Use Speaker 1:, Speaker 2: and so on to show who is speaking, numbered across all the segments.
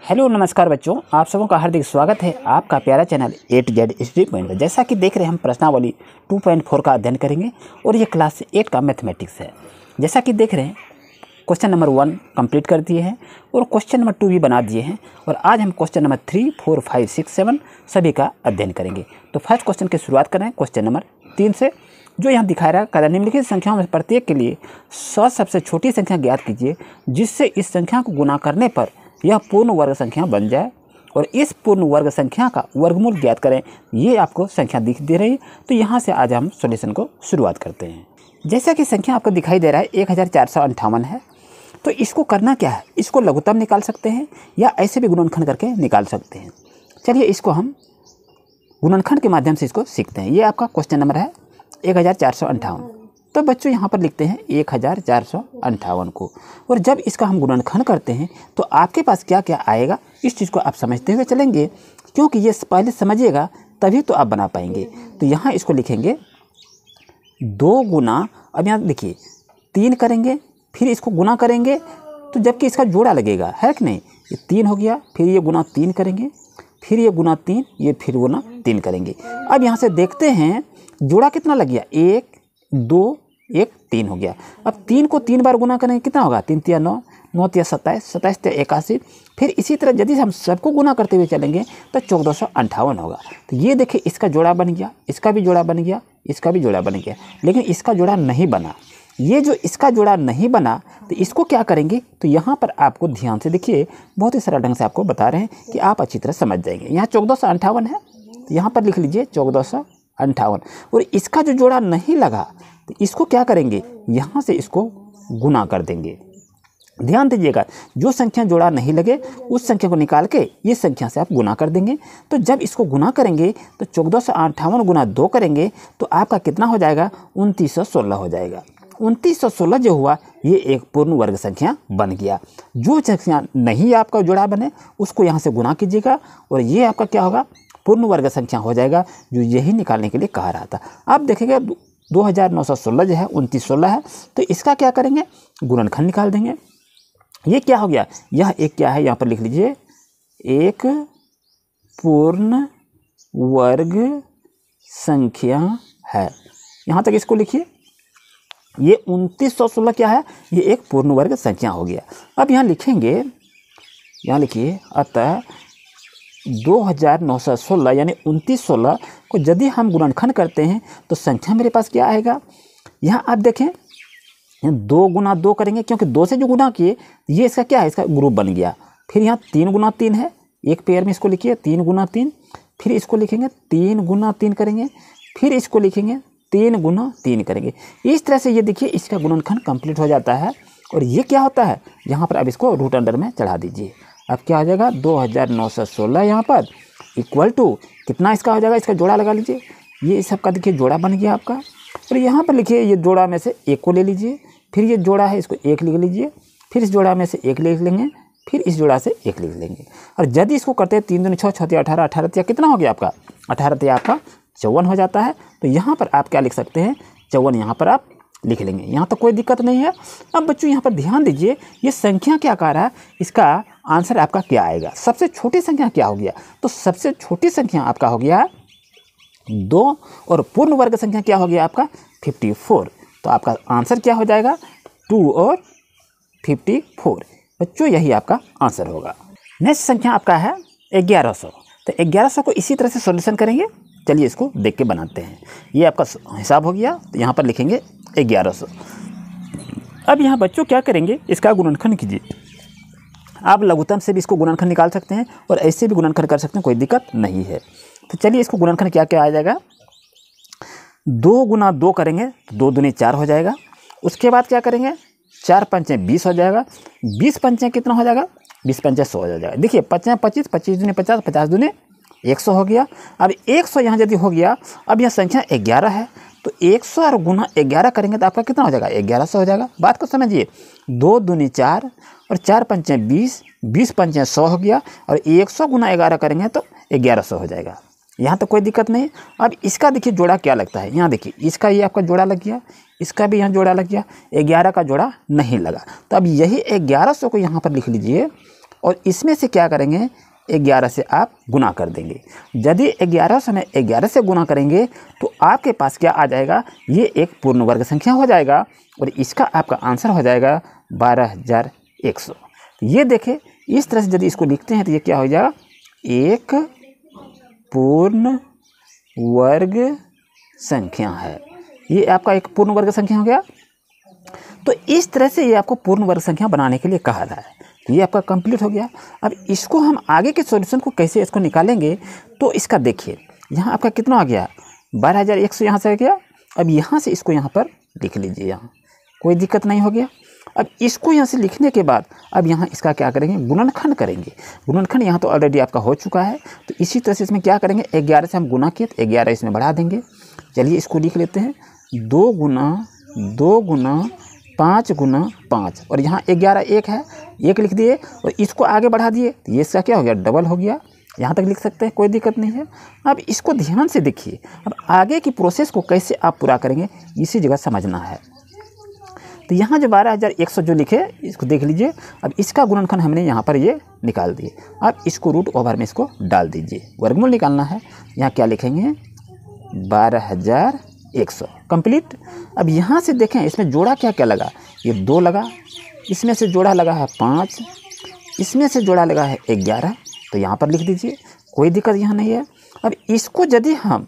Speaker 1: Hello नमस्कार बच्चों, आप सबों का हार्दिक स्वागत है आपका प्यारा channel A to Z study point पर। जैसा कि देख रहे हैं हम प्रश्नावली 2.4 का अध्ययन करेंगे और ये क्लास 8 का मैथमेटिक्स है। जैसा कि देख रहे हैं क्वेश्चन नंबर 1 कंप्लीट कर दिए हैं और क्वेश्चन नंबर 2 भी बना दिए हैं और आज हम क्वेश्चन नंबर 3, 4, 5, 6, 7 सभी का अध्ययन करेंगे। तो फर्स्ट क्वेश्चन की शुरुआत करें क्वेश्चन नंबर 3 से, जो यहाँ दिखा रहा है निम्नलिखित संख्याओं में प्रत्येक के लिए 100 सबसे छोटी संख्या ज्ञात कीजिए जिससे इस संख्या को गुना करने पर यह पूर्ण वर्ग संख्या बन जाए और इस पूर्ण वर्ग संख्या का वर्गमूल ज्ञात करें। ये आपको संख्या दिख दे रही है। तो यहाँ से आज हम सॉल्यूशन को शुरुआत करते हैं। जैसा कि संख्या आपको दिखाई दे रहा है 1458 है, तो इसको करना क्या है, इसको लघुत्तम निकाल सकते हैं या ऐसे भी गुणनखंड करके निकाल सकते हैं। चलिए इसको हम गुणनखंड के माध्यम से इसको सीखते हैं। ये आपका क्वेश्चन नंबर है 1458। तो बच्चों यहाँ पर लिखते हैं 1458 को, और जब इसका हम गुणनखंड करते हैं तो आपके पास क्या क्या आएगा इस चीज़ को आप समझते हुए चलेंगे, क्योंकि ये पहले समझिएगा तभी तो आप बना पाएंगे। तो यहाँ इसको लिखेंगे 2 गुना, अब यहाँ देखिए 3 करेंगे फिर इसको गुना करेंगे तो जबकि इसका जोड़ा लगेगा, है कि नहीं। ये 3 हो गया, फिर ये गुना 3 करेंगे, फिर ये गुना 3, ये फिर गुना 3 करेंगे। अब यहाँ से देखते हैं जोड़ा कितना लग गया, 1 2 1 3 हो गया। अब 3 को 3 बार गुना करेंगे कितना होगा, 3 3 9, 9 3 27, 27 3 81। फिर इसी तरह यदि हम सबको गुना करते हुए चलेंगे तो 1458 होगा। तो ये देखिए इसका जोड़ा बन गया, इसका भी जोड़ा बन गया, इसका भी जोड़ा बन गया, लेकिन इसका जोड़ा नहीं बना। ये जो इसका जोड़ा नहीं बना तो इसको क्या करेंगे, तो यहाँ पर आपको ध्यान से देखिए, बहुत ही सरल ढंग से आपको बता रहे हैं कि आप अच्छी तरह समझ जाएंगे। यहाँ 1458 है तो यहाँ पर लिख लीजिए 1458, और इसका जो जोड़ा नहीं लगा तो इसको क्या करेंगे, यहाँ से इसको गुना कर देंगे। ध्यान दीजिएगा, जो संख्या जोड़ा नहीं लगे उस संख्या को निकाल के ये संख्या से आप गुना कर देंगे। तो जब इसको गुना करेंगे तो 1458 गुना 2 करेंगे तो आपका कितना हो जाएगा, 2916 हो जाएगा। 2916 जो हुआ ये एक पूर्ण वर्ग संख्या बन गया। जो संख्या नहीं आपका जोड़ा बने उसको यहाँ से गुना कीजिएगा और ये आपका क्या होगा, पूर्ण वर्ग संख्या हो जाएगा, जो यही निकालने के लिए कहा रहा था। आप देखेंगे 2916 जो है 2916 है, तो इसका क्या करेंगे, गुणनखंड निकाल देंगे। ये क्या हो गया, यह एक क्या है, यहाँ पर लिख लीजिए एक पूर्ण वर्ग संख्या है। यहाँ तक इसको लिखिए, ये 2916 क्या है, ये एक पूर्ण वर्ग संख्या हो गया। अब यहाँ लिखेंगे, यहाँ लिखिए अतः 2916 यानी 2916 को यदि हम गुणनखंड करते हैं तो संख्या मेरे पास क्या आएगा। यहाँ आप देखें 2 गुना 2 करेंगे, क्योंकि 2 से जो गुना किए ये इसका क्या है, इसका ग्रुप बन गया। फिर यहाँ 3 गुना 3 है, एक पेयर में इसको लिखिए 3 गुना 3, फिर इसको लिखेंगे 3 गुना 3 करेंगे, फिर इसको लिखेंगे 3 गुना 3 करेंगे। इस तरह से ये देखिए इसका गुणनखंड कंप्लीट हो जाता है। और ये क्या होता है, यहाँ पर अब इसको रूट अंडर में चढ़ा दीजिए। अब क्या आ जाएगा, 2916 यहाँ पर इक्वल टू कितना इसका हो जाएगा, इसका जोड़ा लगा लीजिए। ये सबका देखिए जोड़ा बन गया आपका। और यहाँ पर लिखिए ये जोड़ा में से 1 को ले लीजिए, फिर ये जोड़ा है इसको 1 लिख लीजिए, फिर इस जोड़ा में से 1 लिख लेंगे, फिर इस जोड़ा से 1 लिख लेंगे। और यदि इसको करते हैं 3 दूनी 6, 6 तिया 18, 18 तिया कितना हो गया आपका, 18 तिया आपका 54 हो जाता है। तो यहाँ पर आप क्या लिख सकते हैं, 54 यहाँ पर आप लिख लेंगे। यहाँ तो कोई दिक्कत नहीं है। अब बच्चों यहाँ पर ध्यान दीजिए, ये संख्या क्या कह रहा है, इसका आंसर आपका क्या आएगा, सबसे छोटी संख्या क्या हो गया। तो सबसे छोटी संख्या आपका हो गया 2 और पूर्ण वर्ग संख्या क्या हो गया आपका 54। तो आपका आंसर क्या हो जाएगा, 2 और 54। बच्चों यही आपका आंसर होगा। नेक्स्ट संख्या आपका है 1100। तो 1100 को इसी तरह से सॉल्यूशन करेंगे। चलिए इसको देख के बनाते हैं। ये आपका हिसाब हो गया, तो यहाँ पर लिखेंगे 1100। अब यहाँ बच्चों क्या करेंगे, इसका गुणनखंड कीजिए। आप लघुत्तम से भी इसको गुणनखंड निकाल सकते हैं और ऐसे भी गुणनखंड कर सकते हैं, कोई दिक्कत नहीं है। तो चलिए इसको गुणनखंड क्या क्या आ जाएगा, 2 गुना 2 करेंगे तो 2 दूनी 4 हो जाएगा। उसके बाद क्या करेंगे, 4 पंचे 20 हो जाएगा, 20 पंचे कितना हो जाएगा, 20 पंचे 100 हो जाएगा। देखिए 5 25, 25 दूनी 50, 50 दूनी 100 हो गया। अब 100 यहाँ यदि हो गया, अब यह संख्या 11 है तो 100 और गुना 11 करेंगे तो आपका कितना हो जाएगा, 1100 हो जाएगा। बात को समझिए, 2 दूनी 4 और 4 पंचे 20, 20 पंचे 100 हो गया, और 100 गुना 11 करेंगे तो 1100 हो जाएगा। यहाँ तो कोई दिक्कत नहीं। अब इसका देखिए जोड़ा क्या लगता है, यहाँ देखिए इसका ये आपका जोड़ा लग गया, इसका भी यहाँ जोड़ा लग गया, 11 का जोड़ा नहीं लगा। तो अब यही 1100 को यहाँ पर लिख लीजिए और इसमें से क्या करेंगे 11 से आप गुना कर देंगे। यदि 11 से 11 से गुना करेंगे तो आपके पास क्या आ जाएगा, ये एक पूर्ण वर्ग संख्या हो जाएगा और इसका आपका आंसर हो जाएगा 12,100। ये देखें इस तरह से यदि इसको लिखते हैं तो ये क्या हो जाएगा, एक पूर्ण वर्ग संख्या है। ये आपका एक पूर्ण वर्ग संख्या हो गया। तो इस तरह से ये आपको पूर्ण वर्ग संख्या बनाने के लिए कहा रहा है। ये आपका कंप्लीट हो गया। अब इसको हम आगे के सॉल्यूशन को कैसे इसको निकालेंगे, तो इसका देखिए यहाँ आपका कितना आ गया 12,100 यहाँ से आ गया। अब यहाँ से इसको यहाँ पर लिख लीजिए, यहाँ कोई दिक्कत नहीं हो गया। अब इसको यहाँ से लिखने के बाद अब यहाँ इसका क्या करेंगे, गुणनखंड करेंगे। गुणनखंड यहाँ तो ऑलरेडी आपका हो चुका है, तो इसी तरह से इसमें क्या करेंगे 11 से हम गुना किए तो 11 इसमें बढ़ा देंगे। चलिए इसको लिख लेते हैं 2 गुना 5 गुना 5 और यहाँ 11 एक है, एक लिख दिए और इसको आगे बढ़ा दिए तो ये इसका क्या हो गया, डबल हो गया। यहाँ तक लिख सकते हैं, कोई दिक्कत नहीं है। अब इसको ध्यान से देखिए, अब आगे की प्रोसेस को कैसे आप पूरा करेंगे इसी जगह समझना है। तो यहाँ जो 12,100 जो लिखे इसको देख लीजिए। अब इसका गुणनखंड हमने यहाँ पर ये निकाल दिए। अब इसको रूट ओवर में इसको डाल दीजिए, वर्गमूल निकालना है। यहाँ क्या लिखेंगे 12,100 कंप्लीट। अब यहाँ से देखें इसमें जोड़ा क्या क्या लगा, ये 2 लगा, इसमें से जोड़ा लगा है 5, इसमें से जोड़ा लगा है 11, तो यहाँ पर लिख दीजिए, कोई दिक्कत यहाँ नहीं है। अब इसको यदि हम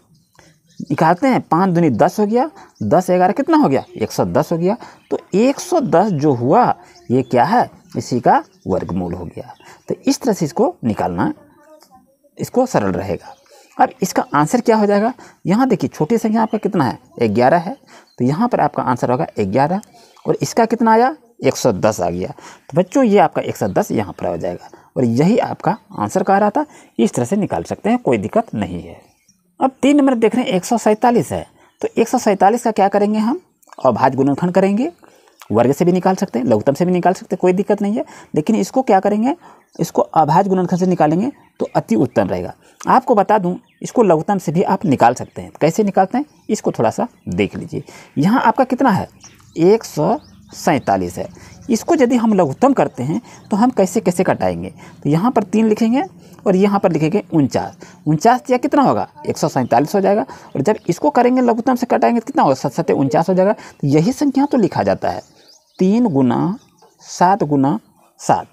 Speaker 1: निकालते हैं 5 दूनी 10 हो गया, 10 11 कितना हो गया 110 हो गया। तो 110 जो हुआ ये क्या है, इसी का वर्गमूल हो गया। तो इस तरह से इसको निकालना, इसको सरल रहेगा। अब इसका आंसर क्या हो जाएगा, यहाँ देखिए छोटी संख्या आपका कितना है 11 है, तो यहाँ पर आपका आंसर होगा 11 और इसका कितना आया 110 आ गया। तो बच्चों ये आपका 110 यहाँ पर आ जाएगा और यही आपका आंसर कह रहा था। इस तरह से निकाल सकते हैं, कोई दिक्कत नहीं है। अब 3 नंबर देख रहे हैं 147 है, तो 147 का क्या करेंगे हम, अभाज्य गुणनखंड करेंगे। वर्ग से भी निकाल सकते हैं, लघुत्तम से भी निकाल सकते हैं, कोई दिक्कत नहीं है। लेकिन इसको क्या करेंगे, इसको अभाज्य गुणनखंड से निकालेंगे तो अति उत्तम रहेगा। आपको बता दूं इसको लघुत्तम से भी आप निकाल सकते हैं। कैसे निकालते हैं इसको थोड़ा सा देख लीजिए। यहाँ आपका कितना है 147 है। इसको यदि हम लघुत्तम करते हैं तो हम कैसे कैसे कटाएंगे, तो यहाँ पर 3 लिखेंगे और यहाँ पर लिखेंगे 49 या कितना होगा 147 हो जाएगा। और जब इसको करेंगे लघुत्तम से कटाएंगे तो कितना होगा 7 49 हो जाएगा। तो यही संख्या तो लिखा जाता है 3 गुना 7 गुना 7।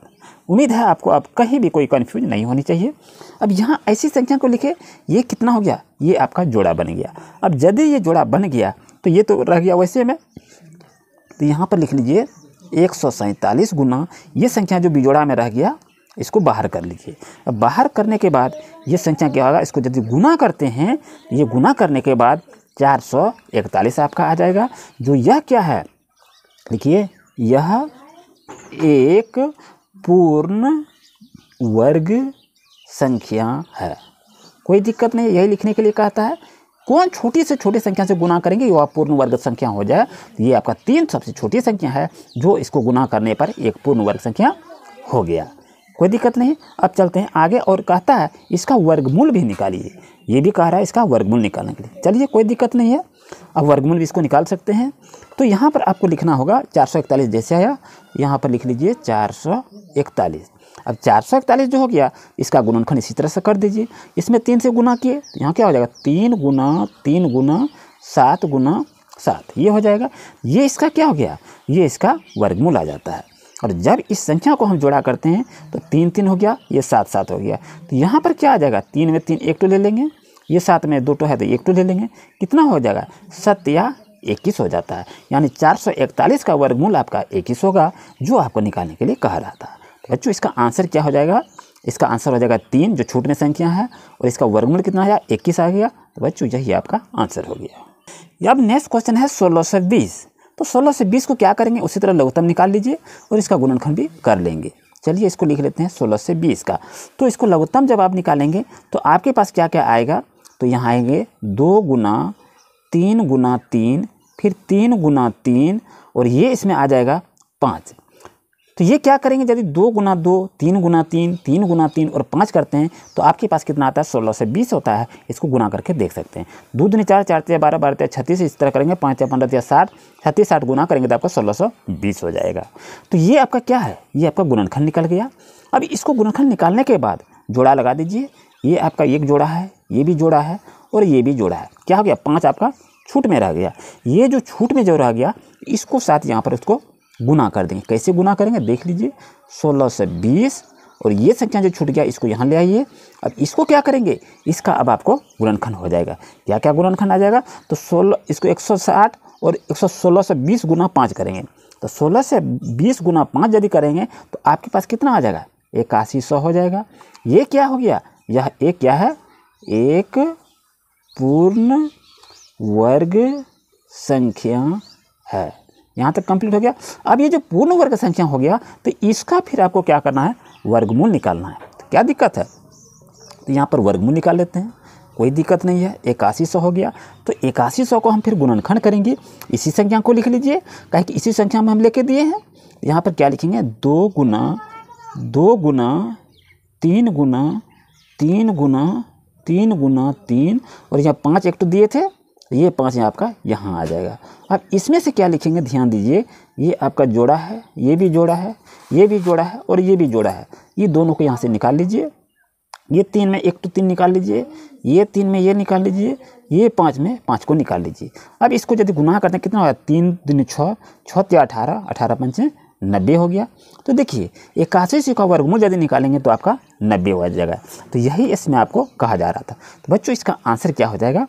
Speaker 1: उम्मीद है आपको अब कहीं भी कोई कन्फ्यूज नहीं होनी चाहिए। अब यहाँ ऐसी संख्या को लिखे, ये कितना हो गया, ये आपका जोड़ा बन गया। अब यदि ये जोड़ा बन गया तो ये तो रह गया वैसे में, तो यहाँ पर लिख लीजिए 147 गुना ये संख्या जो बिजोड़ा में रह गया इसको बाहर कर लीजिए। अब बाहर करने के बाद ये संख्या क्या होगा, इसको यदि गुना करते हैं, ये गुना करने के बाद 441 आपका आ जाएगा। जो यह क्या है, देखिए यह एक पूर्ण वर्ग संख्या है। कोई दिक्कत नहीं, यही लिखने के लिए कहता है। कौन छोटी से छोटी संख्या से गुना करेंगे वो पूर्ण वर्ग संख्या हो जाए। तो ये आपका 3 सबसे छोटी संख्या है, जो इसको गुना करने पर एक पूर्ण वर्ग संख्या हो गया। कोई दिक्कत नहीं। अब चलते हैं आगे और कहता है इसका वर्गमूल भी निकालिए। ये भी कह रहा है इसका वर्गमूल निकालने के लिए। चलिए कोई दिक्कत नहीं है, अब वर्गमूल भी इसको निकाल सकते हैं। तो यहाँ पर आपको लिखना होगा 441 जैसे आया यहाँ पर लिख लीजिए 441। अब 441 जो हो गया इसका गुणनखंड इसी तरह से कर दीजिए। इसमें 3 से गुना किए तो यहाँ क्या हो जाएगा 3 गुना 7 गुना 7 ये हो जाएगा। ये इसका क्या हो गया, ये इसका वर्गमूल आ जाता है। और जब इस संख्या को हम जोड़ा करते हैं तो 3 3 हो गया, ये 7 7 हो गया। तो यहाँ पर क्या आ जाएगा 3 में 3 1 ले लेंगे, ये 7 में 2 है तो 1 ले लेंगे, कितना हो जाएगा 7 या 21 हो जाता है। यानी 441 का वर्गमूल आपका 21 होगा, जो आपको निकालने के लिए कहा रहा था। तो बच्चों इसका आंसर क्या हो जाएगा, इसका आंसर हो जाएगा 3 जो छूट में संख्या है, और इसका वर्गमूल कितना आया 21 आ गया। तो बच्चों यही आपका आंसर हो गया। अब नेक्स्ट क्वेश्चन है 16 से 20। तो 16 से 20 को क्या करेंगे, उसी तरह लघुत्तम निकाल लीजिए और इसका गुणनखंड भी कर लेंगे। चलिए इसको लिख लेते हैं 16 से 20 का। तो इसको लघुत्तम जब आप निकालेंगे तो आपके पास क्या क्या आएगा, तो यहाँ आएंगे 2 गुना 3 गुना 3, फिर 3 गुना 3 और ये इसमें आ जाएगा 5। तो ये क्या करेंगे, यदि 2 गुना 2 3 गुना 3 3 गुना 3 और 5 करते हैं तो आपके पास कितना आता है 16 से 20 होता है। इसको गुना करके देख सकते हैं। 2 दूनी 4 4 3 12 12 3 36 इस तरह करेंगे, 5 15 3 60 36 60 गुना करेंगे तो आपका 1620 हो जाएगा। तो ये आपका क्या है, ये आपका गुणनखंड निकल गया। अब इसको गुणनखंड निकालने के बाद जोड़ा लगा दीजिए। ये आपका एक जोड़ा है, ये भी जोड़ा है और ये भी जोड़ा है। क्या हो गया, 5 आपका छूट में रह गया। ये जो छूट में जो रह गया इसको साथ यहाँ पर उसको गुना कर देंगे। कैसे गुना करेंगे देख लीजिए, 16 से 20 और ये संख्या जो छूट गया इसको यहाँ ले आइए। अब इसको क्या करेंगे, इसका अब आपको गुणनखंड हो जाएगा। क्या क्या गुणनखंड आ जाएगा, तो 16 इसको 160 और 116 से 20 गुना 5 करेंगे। तो 16 से 20 गुना 5 यदि करेंगे तो आपके पास कितना आ जाएगा, 8100 हो जाएगा। ये क्या हो गया, यह एक क्या है, एक पूर्ण वर्ग संख्या है। यहाँ तक कंप्लीट हो गया। अब ये जो पूर्ण वर्ग संख्या हो गया तो इसका फिर आपको क्या करना है, वर्गमूल निकालना है। तो क्या दिक्कत है, तो यहाँ पर वर्गमूल निकाल लेते हैं, कोई दिक्कत नहीं है। 8100 हो गया तो 8100 को हम फिर गुणनखंड करेंगे। इसी संख्या को लिख लीजिए, कहे कि इसी संख्या में हम लेके दिए हैं। यहाँ पर क्या लिखेंगे, 2 गुना 2 गुना 3 गुना 3 गुना 3 गुना 3 और यहाँ 5 एक तो दिए थे, ये 5 यहाँ आपका यहाँ आ जाएगा। अब इसमें से क्या लिखेंगे, ध्यान दीजिए, ये आपका जोड़ा है, ये भी जोड़ा है, ये भी जोड़ा है और ये भी जोड़ा है। ये दोनों को यहाँ से निकाल लीजिए। ये 3 में 1 तो 3 निकाल लीजिए, ये 3 में ये निकाल लीजिए, ये 5 में 5 को निकाल लीजिए। अब इसको यदि गुना करते हैं कितना होगा, 3 दूनी 6, 6 या 18, 18 पंचे 90 हो गया। तो देखिए 8100 का वर्गमूल यदि निकालेंगे तो आपका 90 हो जाएगा। तो यही इसमें आपको कहा जा रहा था। तो बच्चों इसका आंसर क्या हो जाएगा,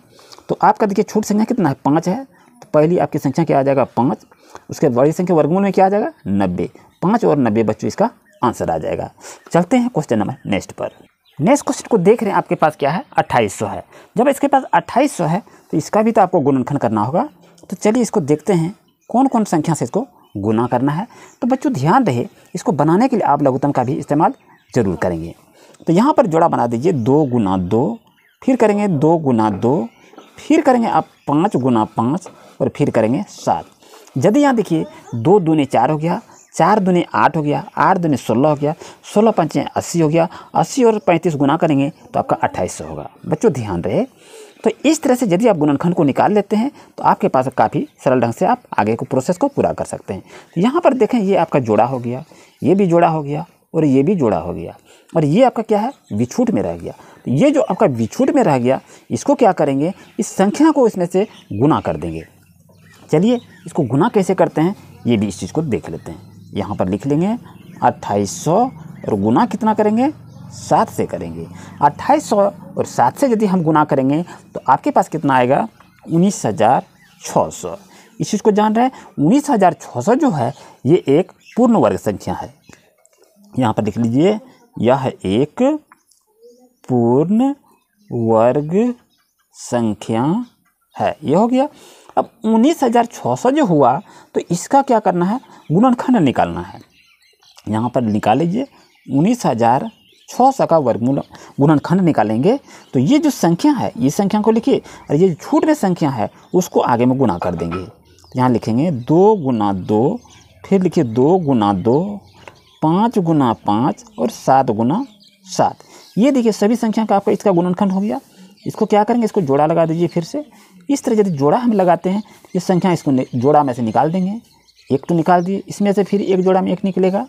Speaker 1: तो आपका देखिए छूट संख्या कितना है, 5 है। तो पहली आपकी संख्या क्या आ जाएगा, 5। उसके बड़ी संख्या वर्गमूल में क्या आ जाएगा, 90। 5 और 90 बच्चों इसका आंसर आ जाएगा। चलते हैं क्वेश्चन नंबर नेक्स्ट पर। नेक्स्ट क्वेश्चन को देख रहे हैं, आपके पास क्या है, 2800 है। जब इसके पास 2800 है तो इसका भी तो आपको गुणनखंड करना होगा। तो चलिए इसको देखते हैं कौन कौन संख्या से इसको गुना करना है। तो बच्चों ध्यान रहे, इसको बनाने के लिए आप लघुत्तम का भी इस्तेमाल जरूर करेंगे। तो यहाँ पर जोड़ा बना दीजिए, 2 गुना 2, फिर करेंगे 2 गुना 2, फिर करेंगे आप 5 गुना 5 और फिर करेंगे 7। यदि यहाँ देखिए 2 दूनी 4 हो गया, 4 दूनी 8 हो गया, 8 दूनी 16 हो गया, 16 पंचे 80 हो गया, 80 और 35 गुना करेंगे तो आपका 2800 होगा। बच्चों ध्यान रहे, तो इस तरह से यदि आप गुणनखंड को निकाल लेते हैं तो आपके पास काफ़ी सरल ढंग से आप आगे को प्रोसेस को पूरा कर सकते हैं। तो यहाँ पर देखें, ये आपका जोड़ा हो गया, ये भी जोड़ा हो गया और ये भी जोड़ा हो गया और ये आपका क्या है, विछूट में रह गया। तो ये जो आपका विछूट में रह गया इसको क्या करेंगे, इस संख्या को इसमें से गुना कर देंगे। चलिए इसको गुना कैसे करते हैं ये भी इस चीज़ को देख लेते हैं। यहाँ पर लिख लेंगे 2800 और गुना कितना करेंगे, 7 से करेंगे। 2800 और 7 से यदि हम गुना करेंगे तो आपके पास कितना आएगा, 19600। इस चीज़ को जान रहे हैं, 19600 जो है ये एक पूर्ण वर्ग संख्या है। यहाँ पर लिख लीजिए, यह एक पूर्ण वर्ग संख्या है। ये हो गया। अब 19600 जो हुआ तो इसका क्या करना है, गुणनखंड निकालना है। यहाँ पर निकाल लीजिए, 19600 का वर्गमूल गुणनखंड निकालेंगे तो ये जो संख्या है इस संख्या को लिखिए और ये जो छूट में संख्या है उसको आगे में गुना कर देंगे। यहाँ लिखेंगे 2 गुना 2, फिर लिखिए 2 गुना 2, 5 गुना 5 और 7 गुना 7। ये देखिए सभी संख्या का आपका इसका गुणनखंड हो गया। इसको क्या करेंगे, इसको जोड़ा लगा दीजिए फिर से। इस तरह यदि जोड़ा हम लगाते हैं ये संख्या इसको जोड़ा में से निकाल देंगे। एक तो निकाल दिए, इसमें से फिर एक जोड़ा में एक निकलेगा,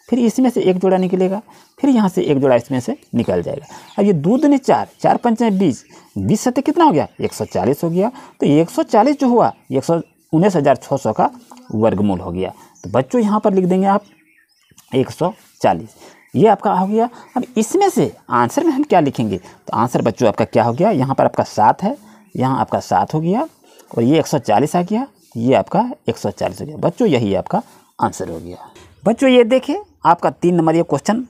Speaker 1: फिर इसमें से एक जोड़ा निकलेगा, फिर यहाँ से एक जोड़ा इसमें से निकल जाएगा। अब ये 2 दूनी 4, 4 पंचे 20, 20 सत्ते कितना हो गया, 140 हो गया। तो 140 जो हुआ 119,600 का वर्गमूल हो गया। तो बच्चों यहाँ पर लिख देंगे आप 140, ये आपका हो गया। अब इसमें से आंसर में हम क्या लिखेंगे, तो आंसर बच्चों आपका क्या हो गया, यहाँ पर आपका 7 है, यहाँ आपका 7 हो गया और ये 140 आ गया, ये आपका 140 हो गया। बच्चों यही आपका आंसर हो गया। बच्चों ये देखिए आपका 3 नंबर ये क्वेश्चन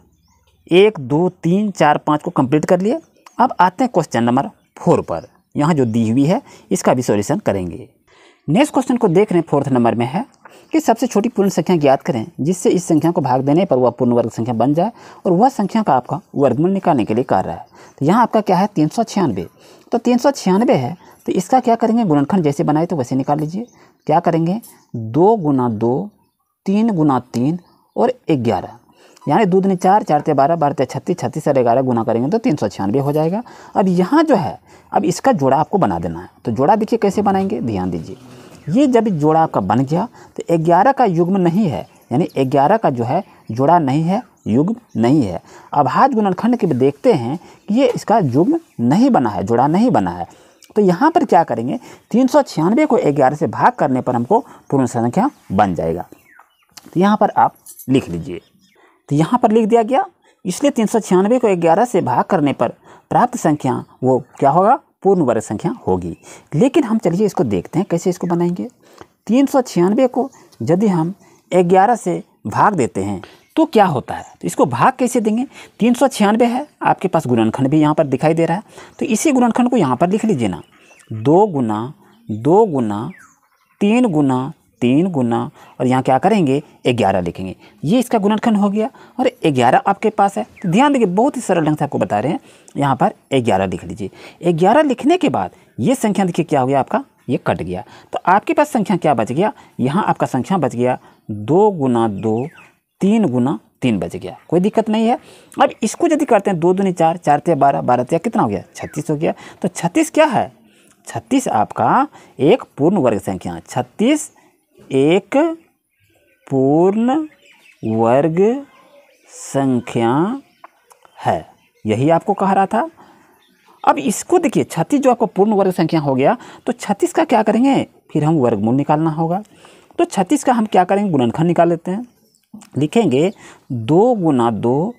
Speaker 1: 1, 2, 3, 4, 5 को कंप्लीट कर लिए। अब आते हैं क्वेश्चन नंबर 4 पर। यहाँ जो दी हुई है इसका भी सॉल्यूशन करेंगे। नेक्स्ट क्वेश्चन को देख रहे हैं 4th नंबर में है कि सबसे छोटी पूर्ण संख्या ज्ञात करें जिससे इस संख्या को भाग देने पर वह पूर्ण वर्ग संख्या बन जाए और वह संख्या का आपका वर्गमूल निकालने के लिए कह रहा है। तो यहाँ आपका क्या है 396। तो 396 है तो इसका क्या करेंगे, गुणनखंड जैसे बनाए तो वैसे निकाल लीजिए। क्या करेंगे, 2 गुना 2, 3 गुना 3 और 11, यानी 2 दूनी 4, 4 ते 12, 12 ते 36, 36 से 11 गुना करेंगे तो 396 हो जाएगा। अब यहाँ जो है अब इसका जोड़ा आपको बना देना है। तो जोड़ा देखिए कैसे बनाएंगे, ध्यान दीजिए। ये जब जोड़ा आपका बन गया तो 11 का युग्म नहीं है, यानी 11 का जो है जोड़ा नहीं है, युग्म नहीं है। अभाज्य गुणनखंड के देखते हैं कि ये इसका युग्म नहीं बना है, जोड़ा नहीं बना है। तो यहाँ पर क्या करेंगे, 396 को 11 से भाग करने पर हमको पूर्ण संख्या बन जाएगा। तो यहाँ पर आप लिख लीजिए। तो यहाँ पर लिख दिया गया, इसलिए 396 को 11 से भाग करने पर प्राप्त संख्या वो क्या होगा, पूर्ण वर्ग संख्या होगी। लेकिन हम चलिए इसको देखते हैं कैसे इसको बनाएंगे। 396 को यदि हम 11 से भाग देते हैं तो क्या होता है, तो इसको भाग कैसे देंगे। 396 है, आपके पास गुणनखंड भी यहाँ पर दिखाई दे रहा है, तो इसी गुणनखंड को यहाँ पर लिख लीजिए ना। 2 गुना 2 गुना 3 गुना 3 गुना और यहाँ क्या करेंगे 11 लिखेंगे। ये इसका गुणनखंड हो गया और 11 आपके पास है। तो ध्यान देखिए, बहुत ही सरल ढंग से आपको बता रहे हैं। यहाँ पर 11 लिख लीजिए। 11 लिखने के बाद ये संख्या देखिए क्या हो गया आपका, ये कट गया। तो आपके पास संख्या क्या बच गया, यहाँ आपका संख्या बच गया 2 गुना 2 3 गुना 3 बच गया। कोई दिक्कत नहीं है। अब इसको यदि करते हैं 2 दूनी 4, 4 ते 12, 12 ते कितना हो गया 36 हो गया। तो 36 क्या है, 36 आपका एक पूर्ण वर्ग संख्या, 36 एक पूर्ण वर्ग संख्या है, यही आपको कह रहा था। अब इसको देखिए 36 जो आपको पूर्ण वर्ग संख्या हो गया, तो 36 का क्या करेंगे, फिर हम वर्गमूल निकालना होगा। तो 36 का हम क्या करेंगे, गुणनखंड निकाल लेते हैं। लिखेंगे 2 गुना 2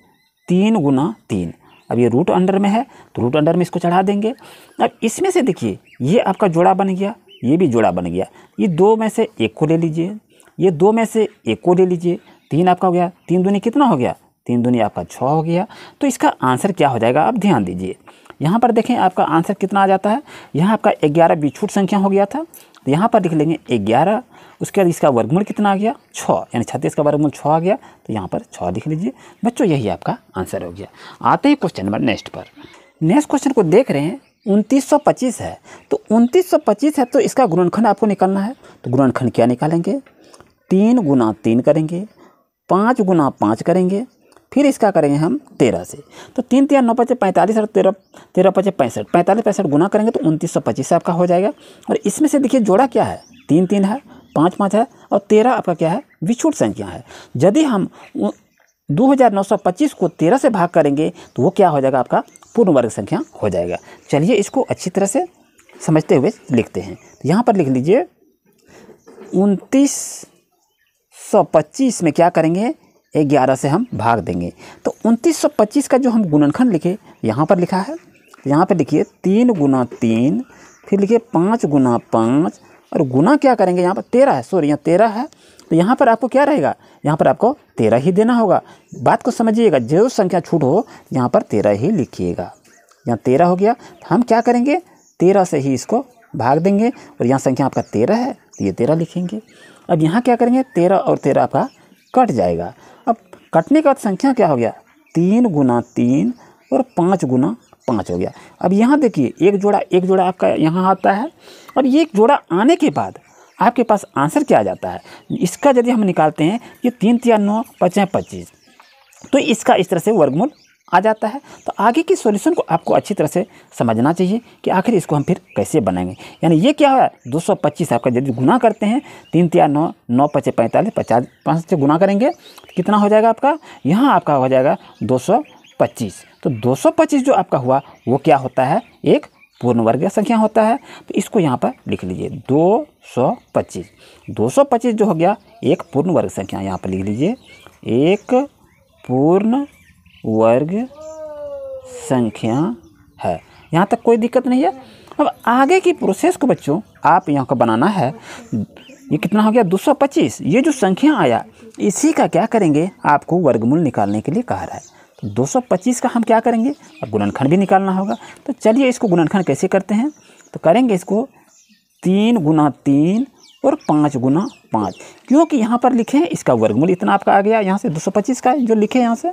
Speaker 1: 3 गुना 3। अब ये रूट अंडर में है तो रूट अंडर में इसको चढ़ा देंगे। अब इसमें से देखिए ये आपका जोड़ा बन गया, ये भी जोड़ा बन गया। ये 2 में से 1 को ले लीजिए, ये 2 में से 1 को ले लीजिए। 3 आपका हो गया, 3 दूनी कितना हो गया, 3 दूनी आपका 6 हो गया। तो इसका आंसर क्या हो जाएगा, आप ध्यान दीजिए। यहाँ पर देखें आपका आंसर कितना आ जाता है। यहाँ आपका 11 बिछूट संख्या हो गया था, तो यहाँ पर लिख लेंगे 11। उसके बाद इसका वर्गमूल कितना आ गया 6, यानी 36 का वर्गमूल 6 आ गया, तो यहाँ पर 6 लिख लीजिए। बच्चों यही आपका आंसर हो गया। आते हैं क्वेश्चन नंबर नेक्स्ट पर। नेक्स्ट क्वेश्चन को देख रहे हैं, 2925 है। तो 2925 है तो इसका गुणनखंड आपको निकालना है। तो गुणनखंड क्या निकालेंगे, 3 गुना 3 करेंगे, 5 गुना 5 करेंगे, फिर इसका करेंगे हम 13 से। तो 3 3 9 5 45 और 13 13 5 65, 45 65 गुना करेंगे तो 2925 आपका हो जाएगा। और इसमें से देखिए जोड़ा क्या है, 3 3 है, 5 5 है और 13 आपका क्या है, विछूट संख्या है। यदि हम 2925 को 13 से भाग करेंगे तो वो क्या हो जाएगा, आपका पूर्ण वर्ग संख्या हो जाएगा। चलिए इसको अच्छी तरह से समझते हुए लिखते हैं। तो यहाँ पर लिख लीजिए 2925 में क्या करेंगे, 11 से हम भाग देंगे। तो 2925 का जो हम गुणनखंड लिखे यहाँ पर लिखा है, तो यहाँ पर लिखिए 3 गुना 3, फिर लिखिए 5 गुना 5 और गुना क्या करेंगे, यहाँ पर 13 है, सॉरी यहाँ 13 है, तो यहाँ पर आपको क्या रहेगा, यहाँ पर आपको 13 ही देना होगा। बात को समझिएगा, जो संख्या छूट हो यहाँ पर 13 ही लिखिएगा। यहाँ 13 हो गया, हम क्या करेंगे 13 से ही इसको भाग देंगे और यहाँ संख्या आपका 13 है तो ये 13 लिखेंगे। अब यहाँ क्या करेंगे, 13 और 13 आपका कट जाएगा। अब कटने के बाद संख्या क्या हो गया, 3 गुना 3 और 5 गुना 5 हो गया। अब यहाँ देखिए एक जोड़ा आपका यहाँ आता है। और ये एक जोड़ा आने के बाद आपके पास आंसर क्या आ जाता है, इसका यदि हम निकालते हैं, ये 3 3 9 5 25, तो इसका इस तरह से वर्गमूल आ जाता है। तो आगे की सॉल्यूशन को आपको अच्छी तरह से समझना चाहिए कि आखिर इसको हम फिर कैसे बनाएंगे। यानी ये क्या है, 225 आपका यदि गुना करते हैं, 3 3 9 9 5 45, 50 5 से गुना करेंगे तो कितना हो जाएगा आपका, यहाँ आपका हो जाएगा 225। तो 225 जो आपका हुआ वो क्या होता है, एक पूर्ण वर्ग संख्या होता है। तो इसको यहाँ पर लिख लीजिए 225। 225 जो हो गया एक पूर्ण वर्ग संख्या, यहाँ पर लिख लीजिए एक पूर्ण वर्ग संख्या है। यहाँ तक कोई दिक्कत नहीं है। अब आगे की प्रोसेस को बच्चों आप यहाँ का बनाना है। ये कितना हो गया 225, ये जो संख्या आया इसी का क्या करेंगे, आपको वर्गमूल निकालने के लिए कहा रहा है। तो 225 का हम क्या करेंगे, अब गुणनखंड भी निकालना होगा। तो चलिए इसको गुणनखंड कैसे करते हैं, तो करेंगे इसको 3 गुना 3 और 5 गुना 5, क्योंकि यहाँ पर लिखे हैं इसका वर्गमूल इतना आपका आ गया, यहाँ से 225 का जो लिखे हैं यहाँ से।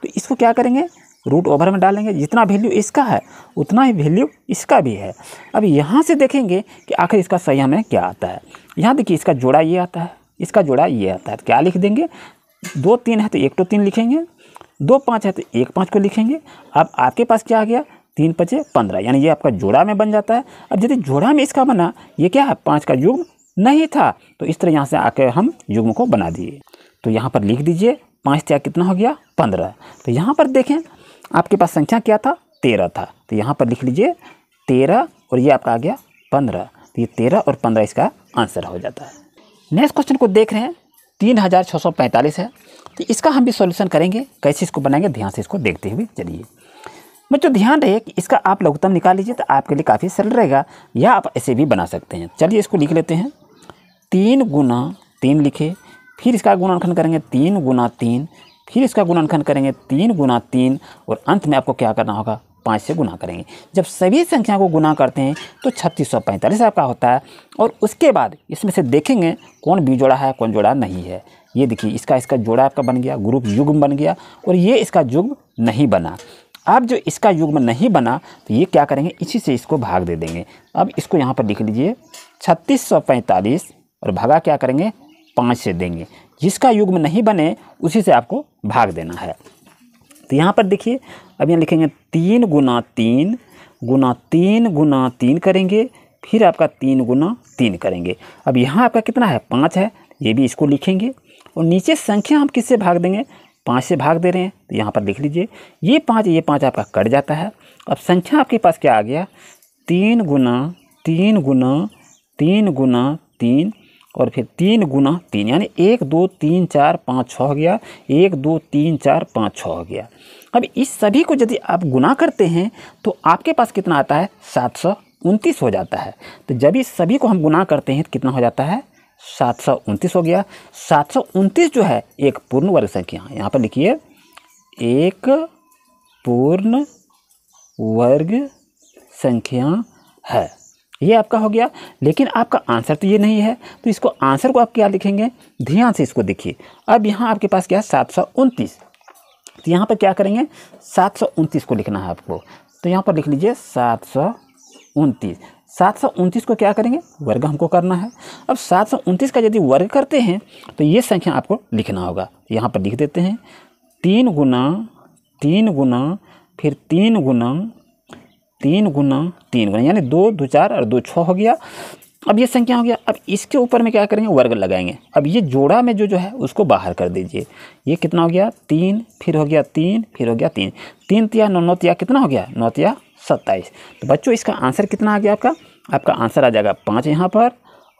Speaker 1: तो इसको क्या करेंगे, रूट ओवर में डालेंगे, जितना वैल्यू इसका है उतना ही वैल्यू इसका भी है। अब यहाँ से देखेंगे कि आखिर इसका सही हमें क्या आता है। यहाँ देखिए इसका जोड़ा ये आता है, इसका जोड़ा ये आता है, तो क्या लिख देंगे, 2 3 है तो 1 तो 3 लिखेंगे, 2 5 है तो 1 5 को लिखेंगे। अब आपके पास क्या आ गया, 3 5 15, यानी ये आपका जोड़ा में बन जाता है। अब यदि जोड़ा में इसका बना, ये क्या है 5 का युग्म नहीं था, तो इस तरह यहाँ से आकर हम युग्म को बना दिए। तो यहाँ पर लिख दीजिए 5 तिया कितना हो गया 15। तो यहाँ पर देखें आपके पास संख्या क्या था 13 था, तो यहाँ पर लिख लीजिए 13 और ये आपका आ गया 15। तो ये 13 और 15 इसका आंसर हो जाता है। नेक्स्ट क्वेश्चन को देख रहे हैं 3645 है। तो इसका हम भी सॉल्यूशन करेंगे, कैसे इसको बनाएंगे ध्यान से इसको देखते हुए चलिए। बच्चों ध्यान रहे कि इसका आप लघुत्तम निकाल लीजिए तो आपके लिए काफ़ी सरल रहेगा, या आप ऐसे भी बना सकते हैं। चलिए इसको लिख लेते हैं 3 गुना 3 लिखे, फिर इसका गुणनखंड करेंगे 3 गुना 3, फिर इसका गुणनखंड करेंगे 3 गुना 3 और अंत में आपको क्या करना होगा 5 से गुना करेंगे। जब सभी संख्या को गुना करते हैं तो 3645 आपका होता है। और उसके बाद इसमें से देखेंगे कौन बीजोड़ा है कौन जोड़ा नहीं है। ये देखिए इसका जोड़ा आपका बन गया, ग्रुप युग्म बन गया, और ये इसका युग्म नहीं बना। अब जो इसका युग्म नहीं बना तो ये क्या करेंगे इसी से इसको भाग दे देंगे। अब इसको यहाँ पर लिख लीजिए 3645 और भागा क्या करेंगे 5 से देंगे। जिसका युग्म नहीं बने उसी से आपको भाग देना है। तो यहाँ पर देखिए अब यहाँ लिखेंगे 3 गुना 3 गुना 3 गुना 3 करेंगे, फिर आपका 3 गुना 3 करेंगे। अब यहाँ आपका कितना है 5 है, ये भी इसको लिखेंगे और नीचे संख्या हम किससे भाग देंगे 5 से भाग दे रहे हैं। तो यहाँ पर लिख लीजिए ये 5 आपका कट जाता है। अब संख्या आपके पास क्या आ गया 3 गुना 3 गुना 3 गुना 3 और फिर 3 गुना 3 यानी 1 2 3 4 5 6 हो गया, 1 2 3 4 5 6 हो गया। अब इस सभी को यदि आप गुना करते हैं तो आपके पास कितना आता है 729 हो जाता है। तो जब इस सभी को हम गुना करते हैं तो कितना हो जाता है 729 हो गया। 729 जो है एक पूर्ण वर्ग संख्या, यहाँ पर लिखिए एक पूर्ण वर्ग संख्या है, ये आपका हो गया। लेकिन आपका आंसर तो ये नहीं है, तो इसको आंसर को आप क्या लिखेंगे ध्यान से इसको देखिए। अब यहाँ आपके पास क्या है 729, तो यहाँ पर क्या करेंगे 729 को लिखना है आपको। तो यहाँ पर लिख लीजिए 729। 729 को क्या करेंगे वर्ग हमको करना है। अब 729 का यदि वर्ग करते हैं तो ये संख्या आपको लिखना होगा। यहाँ पर लिख देते हैं 3 गुना 3 गुना फिर 3 गुना 3 गुना 3 गुना यानी 2 2 4 और 2 6 हो गया। अब ये संख्या हो गया। अब इसके ऊपर में क्या करेंगे वर्ग लगाएंगे। अब ये जोड़ा में जो है उसको बाहर कर दीजिए। ये कितना हो गया 3 फिर हो गया 3 फिर हो गया 3 3 तिया 9 9 तिया कितना हो गया 9 तिया 27। तो बच्चों इसका आंसर कितना आ गया आपका आंसर आ जाएगा 5 यहाँ पर,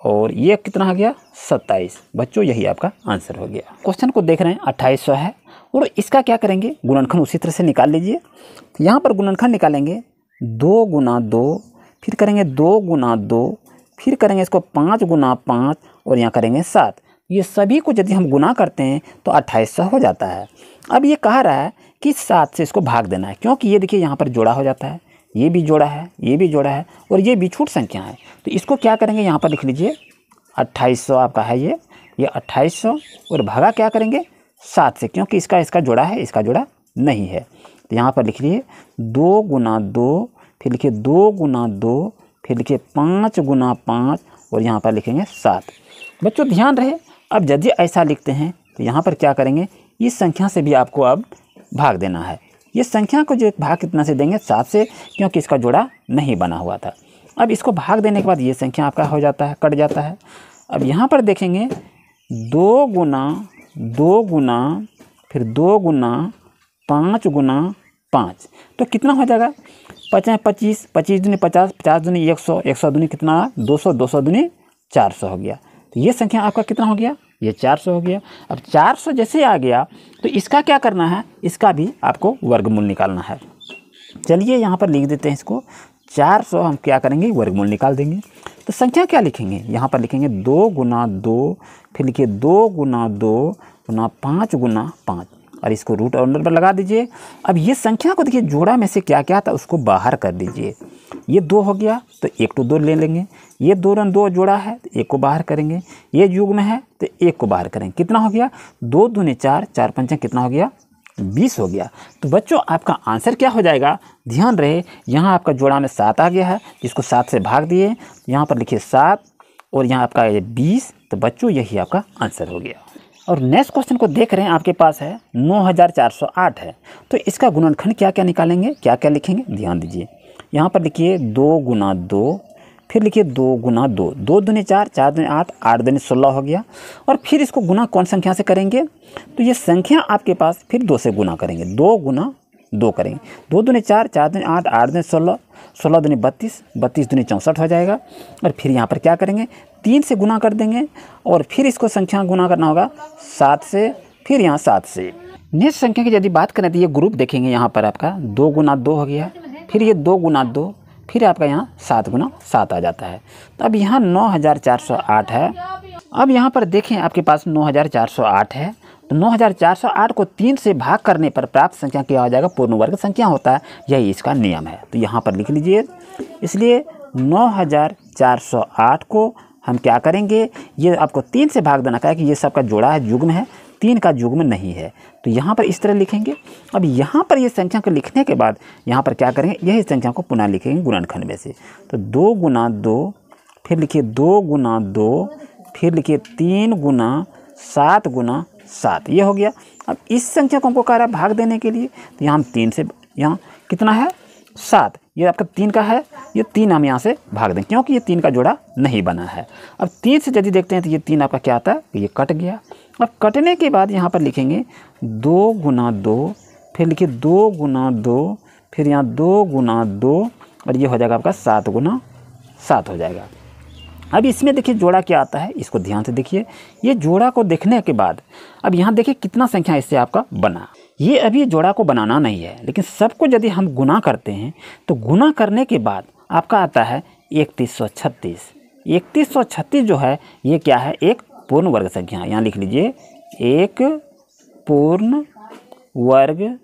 Speaker 1: और ये कितना आ गया 27। बच्चों यही आपका आंसर हो गया। क्वेश्चन को देख रहे हैं 2800 है और इसका क्या करेंगे गुणनखंड उसी तरह से निकाल लीजिए। तो यहाँ पर गुणनखंड निकालेंगे 2 गुना 2 फिर करेंगे 2 गुना 2 फिर करेंगे इसको 5 गुना 5 और यहाँ करेंगे 7। ये सभी को यदि हम गुना करते हैं तो 2800 हो जाता है। अब ये कह रहा है कि 7 से इसको भाग देना है, क्योंकि ये देखिए यहाँ पर जोड़ा हो जाता है, ये भी जोड़ा है, ये भी जोड़ा है और ये भी छूट संख्या है। तो इसको क्या करेंगे यहाँ पर लिख लीजिए 2800 आपका है ये 2800 और भागा क्या करेंगे 7 से, क्योंकि इसका जोड़ा है, इसका जोड़ा नहीं है। तो यहाँ पर लिख लिए 2 गुना 2 फिर लिखिए 2 गुना 2 फिर लिखिए 5 गुना 5 और यहाँ पर लिखेंगे 7। बच्चों ध्यान रहे अब यदि ऐसा लिखते हैं तो यहाँ पर क्या करेंगे इस संख्या से भी आपको अब भाग देना है। ये संख्या को जो भाग कितना से देंगे 7 से, क्योंकि इसका जोड़ा नहीं बना हुआ था। अब इसको भाग देने के बाद ये संख्या आपका हो जाता है, कट जाता है। अब यहाँ पर देखेंगे 2 गुना फिर 2 गुना 5 गुना 5 तो कितना हो जाएगा 5 25 25 दूनी 50 50 दूनी 100 100 दूनी कितना 200 200 दूनी 400 हो गया। तो ये संख्या आपका कितना हो गया ये 400 हो गया। अब 400 जैसे आ गया तो इसका क्या करना है, इसका भी आपको वर्गमूल निकालना है। चलिए यहाँ पर लिख देते हैं इसको 400 हम क्या करेंगे वर्गमूल निकाल देंगे। तो संख्या क्या लिखेंगे यहाँ पर लिखेंगे 2 गुना 2 फिर लिखिए 2 गुना 2 गुना 5 गुना 5 और इसको रूट और अंडर पर लगा दीजिए। अब ये संख्या को देखिए जोड़ा में से क्या क्या था उसको बाहर कर दीजिए। ये 2 हो गया तो 1 तो 2 ले लेंगे, ये 2 रन 2 जोड़ा है तो 1 को बाहर करेंगे, ये युग्म है तो 1 को बाहर करेंगे। कितना हो गया 2 दूनी 4 4 पंचे कितना हो गया 20 हो गया। तो बच्चों आपका आंसर क्या हो जाएगा, ध्यान रहे यहाँ आपका जोड़ा में 7 आ गया है जिसको 7 से भाग दिए, यहाँ पर लिखिए 7 और यहाँ आपका 20। तो बच्चों यही आपका आंसर हो गया। और नेक्स्ट क्वेश्चन को देख रहे हैं आपके पास है 9408 है। तो इसका गुणनखंड क्या क्या निकालेंगे, क्या क्या लिखेंगे ध्यान दीजिए। यहाँ पर लिखिए 2 गुना 2 फिर लिखिए 2 गुना 2, 2 दूनी 4, 4 दूनी 8, 8 दूनी 16 हो गया। और फिर इसको गुना कौन संख्या से करेंगे, तो ये संख्या आपके पास फिर 2 से गुना करेंगे, 2 गुना 2 करेंगे। 2 दूनी 4, 4 दूनी 8, 8 दूनी 16, 16 दूनी 32, 32 दूनी 64 हो जाएगा। और फिर यहाँ पर क्या करेंगे, 3 से गुना कर देंगे और फिर इसको संख्या गुना करना होगा 7 से, फिर यहाँ 7 से। नेक्स्ट संख्या की यदि बात करें तो ये ग्रुप देखेंगे, यहाँ पर आपका 2 गुना 2 हो गया, फिर ये 2 गुना 2, फिर आपका यहाँ 7 गुना 7 आ जाता है। तो अब यहाँ 9408 है। अब यहाँ पर देखें आपके पास 9408 है, तो 9408 को 3 से भाग करने पर प्राप्त संख्या क्या हो जाएगा, पूर्ण वर्ग संख्या होता है, यही इसका नियम है। तो यहाँ पर लिख लीजिए। इसलिए 9408 को हम क्या करेंगे, ये आपको 3 से भाग देना है कि ये सबका जोड़ा है, युग्म है, 3 का युग्म नहीं है। तो यहाँ पर इस तरह लिखेंगे। अब यहाँ पर ये संख्या को लिखने के बाद यहाँ पर क्या करेंगे, यही संख्या को पुनः लिखेंगे गुणनखंड में से। तो 2 गुना 2, फिर लिखिए 2 गुना 2, फिर लिखिए 3 गुना 7 गुना 7, ये हो गया। अब इस संख्या को हमको कह रहा है भाग देने के लिए, तो यहाँ हम 3 से, यहाँ कितना है 7, ये आपका 3 का है, ये 3 हम यहाँ से भाग दें क्योंकि ये 3 का जोड़ा नहीं बना है। अब 3 से यदि देखते हैं तो ये 3 आपका क्या आता है, ये कट गया। अब कटने के बाद यहाँ पर लिखेंगे 2 गुना 2, फिर लिखिए 2 गुना 2, फिर यहाँ 2 गुना 2, और ये हो जाएगा आपका 7 गुना 7 हो जाएगा। अब इसमें देखिए जोड़ा क्या आता है, इसको ध्यान से देखिए। ये जोड़ा को देखने के बाद अब यहाँ देखिए कितना संख्या इससे आपका बना। ये अभी जोड़ा को बनाना नहीं है, लेकिन सबको यदि हम गुना करते हैं तो गुना करने के बाद आपका आता है 3136। 3136 जो है ये क्या है, एक पूर्ण वर्ग संख्या। यहाँ लिख लीजिए, एक पूर्ण वर्ग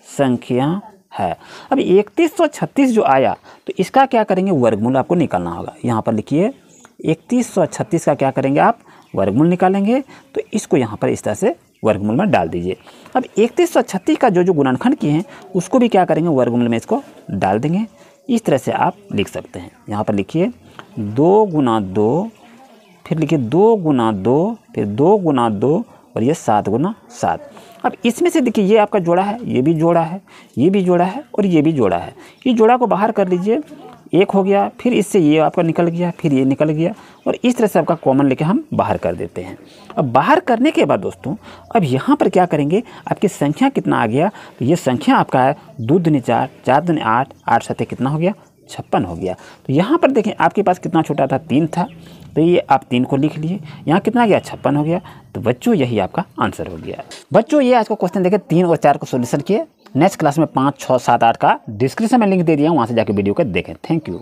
Speaker 1: संख्या है। अब 3136 जो आया तो इसका क्या करेंगे, वर्गमूल आपको निकालना होगा। यहाँ पर लिखिए 3136 का क्या करेंगे आप, वर्गमूल निकालेंगे। तो इसको यहाँ पर इस तरह से वर्गमूल में डाल दीजिए। अब 3136 का जो गुणनखंड किए हैं उसको भी क्या करेंगे, वर्गमूल में इसको डाल देंगे। इस तरह से आप लिख सकते हैं। यहाँ पर लिखिए 2 गुना 2, फिर लिखिए 2 गुना 2, फिर 2 गुना 2, और ये 7 गुना 7। अब इसमें से देखिए ये आपका जोड़ा है, ये भी जोड़ा है, ये भी जोड़ा है, और ये भी जोड़ा है। ये जोड़ा को बाहर कर लीजिए, 1 हो गया, फिर इससे ये आपका निकल गया, फिर ये निकल गया, और इस तरह से आपका कॉमन लेके हम बाहर कर देते हैं। अब बाहर करने के बाद दोस्तों अब यहाँ पर क्या करेंगे, आपकी संख्या कितना आ गया, तो ये संख्या आपका है 2 दूनी 4, 4 दूनी 8, 8 सत्ते कितना हो गया, 56 हो गया। तो यहाँ पर देखें आपके पास कितना छोटा था, 3 था, तो ये आप 3 को लिख लिए। यहाँ कितना आ गया, 56 हो गया। तो बच्चों यही आपका आंसर हो गया। बच्चों ये आज का क्वेश्चन देखें, 3 और 4 को सोल्यूशन किए। नेक्स्ट क्लास में 5, 6, 7, 8 का डिस्क्रिप्शन में लिंक दे दिया, वहाँ से जाकर वीडियो को देखें। Thank you.